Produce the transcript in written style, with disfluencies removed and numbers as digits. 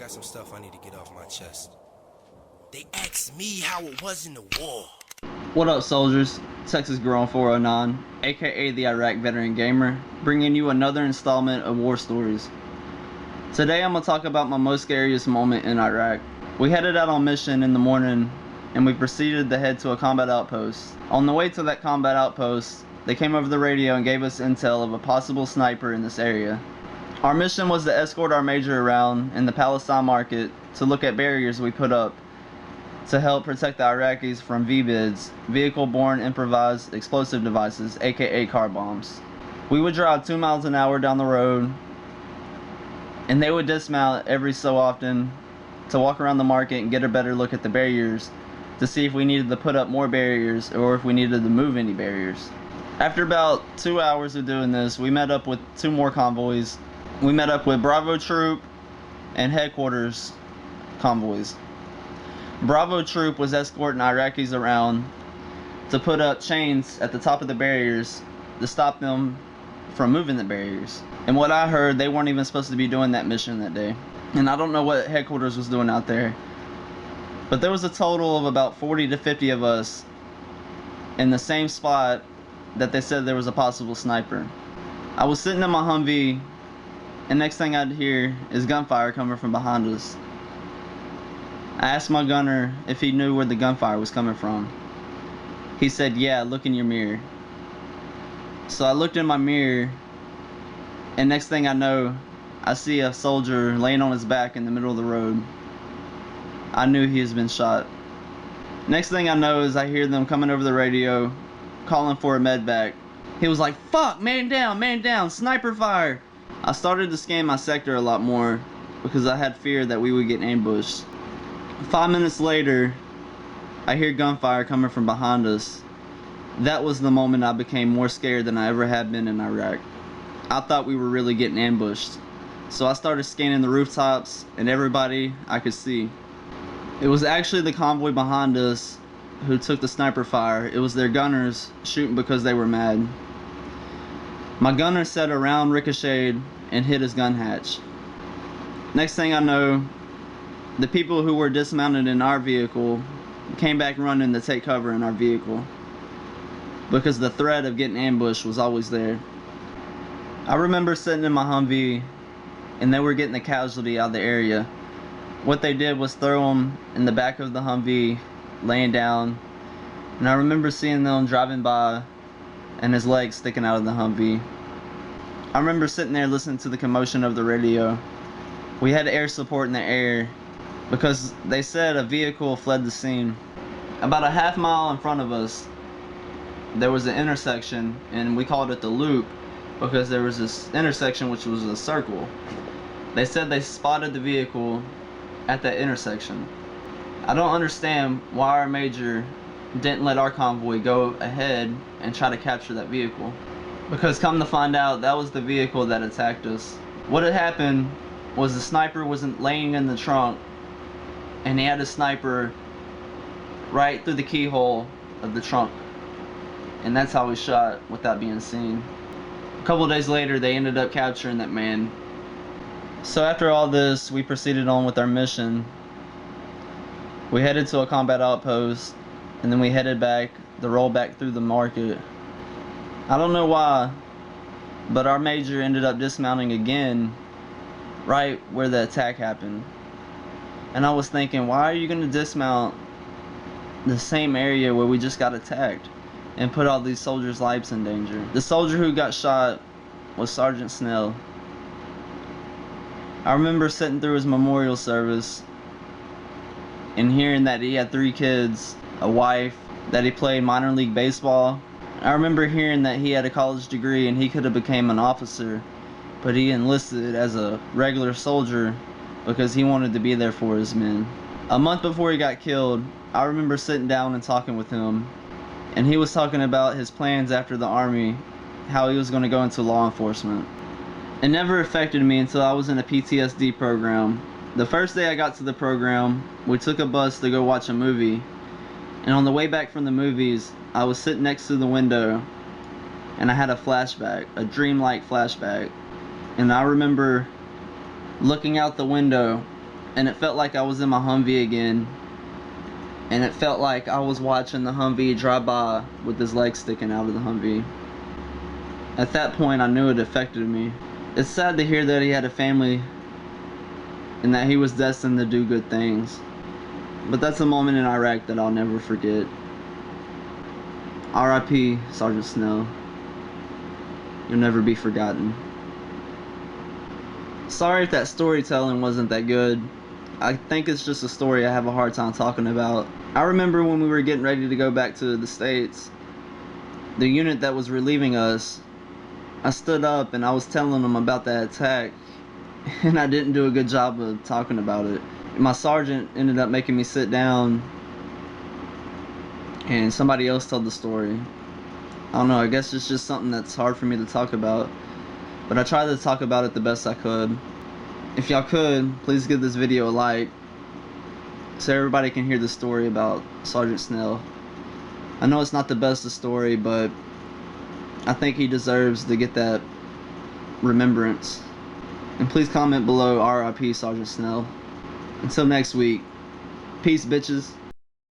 got some stuff I need to get off my chest. They asked me how it was in the war. What up, soldiers? Texas Girl 409, aka the Iraq Veteran Gamer, bringing you another installment of War Stories. Today I'm going to talk about my most scariest moment in Iraq. We headed out on mission in the morning and we proceeded to head to a combat outpost. On the way to that combat outpost, they came over the radio and gave us intel of a possible sniper in this area. Our mission was to escort our major around in the Palestine market to look at barriers we put up to help protect the Iraqis from VBIDs, vehicle-borne improvised explosive devices, aka car bombs. We would drive 2 miles an hour down the road and they would dismount every so often to walk around the market and get a better look at the barriers to see if we needed to put up more barriers or if we needed to move any barriers. After about 2 hours of doing this, we met up with 2 more convoys. We met up with Bravo Troop and Headquarters convoys. Bravo Troop was escorting Iraqis around to put up chains at the top of the barriers to stop them from moving the barriers. And what I heard, they weren't even supposed to be doing that mission that day. And I don't know what Headquarters was doing out there. But there was a total of about 40 to 50 of us in the same spot that they said there was a possible sniper. I was sitting in my Humvee, and next thing I'd hear is gunfire coming from behind us. I asked my gunner if he knew where the gunfire was coming from. He said, "Yeah, look in your mirror." So I looked in my mirror, and next thing I know, I see a soldier laying on his back in the middle of the road. I knew he has been shot. Next thing I know is I hear them coming over the radio, calling for a medvac. He was like, "Fuck, man down, sniper fire." I started to scan my sector a lot more because I had fear that we would get ambushed. 5 minutes later, I hear gunfire coming from behind us. That was the moment I became more scared than I ever had been in Iraq. I thought we were really getting ambushed. So I started scanning the rooftops and everybody I could see. It was actually the convoy behind us who took the sniper fire. It was their gunners shooting because they were mad. My gunner said a round ricocheted and hit his gun hatch. Next thing I know, the people who were dismounted in our vehicle came back running to take cover in our vehicle because the threat of getting ambushed was always there. I remember sitting in my Humvee and they were getting the casualty out of the area. What they did was throw him in the back of the Humvee, laying down, and I remember seeing them driving by and his legs sticking out of the Humvee. I remember sitting there listening to the commotion of the radio. We had air support in the air because they said a vehicle fled the scene. About a half mile in front of us, there was an intersection, and we called it the loop because there was this intersection which was a circle. They said they spotted the vehicle at that intersection. I don't understand why our major didn't let our convoy go ahead and try to capture that vehicle, because come to find out, that was the vehicle that attacked us. What had happened was the sniper wasn't laying in the trunk and he had a sniper right through the keyhole of the trunk, and that's how he shot without being seen. A couple days later they ended up capturing that man. So after all this, we proceeded on with our mission. We headed to a combat outpost and then we headed back to roll back through the market. I don't know why, but our major ended up dismounting again right where the attack happened. And I was thinking, why are you going to dismount the same area where we just got attacked and put all these soldiers' lives in danger? The soldier who got shot was Sgt Snell. I remember sitting through his memorial service and hearing that he had 3 kids, a wife, that he played minor league baseball. I remember hearing that he had a college degree and he could have become an officer, but he enlisted as a regular soldier because he wanted to be there for his men. A month before he got killed, I remember sitting down and talking with him, and he was talking about his plans after the army, how he was going to go into law enforcement. It never affected me until I was in a PTSD program. The first day I got to the program, we took a bus to go watch a movie, and on the way back from the movies, I was sitting next to the window and I had a flashback, a dreamlike flashback. And I remember looking out the window and it felt like I was in my Humvee again, and it felt like I was watching the Humvee drive by with his leg sticking out of the Humvee. At that point, I knew it affected me. It's sad to hear that he had a family and that he was destined to do good things. But that's a moment in Iraq that I'll never forget. RIP Sgt Snell. You'll never be forgotten. Sorry if that storytelling wasn't that good. I think it's just a story I have a hard time talking about. I remember when we were getting ready to go back to the States, the unit that was relieving us, I stood up and I was telling them about that attack, and I didn't do a good job of talking about it. My sergeant ended up making me sit down, and somebody else told the story. I don't know, I guess it's just something that's hard for me to talk about, but I tried to talk about it the best I could. If y'all could, please give this video a like so everybody can hear the story about Sgt Snell. I know it's not the best of story, but I think he deserves to get that remembrance. And please comment below RIP Sgt Snell. Until next week, peace bitches.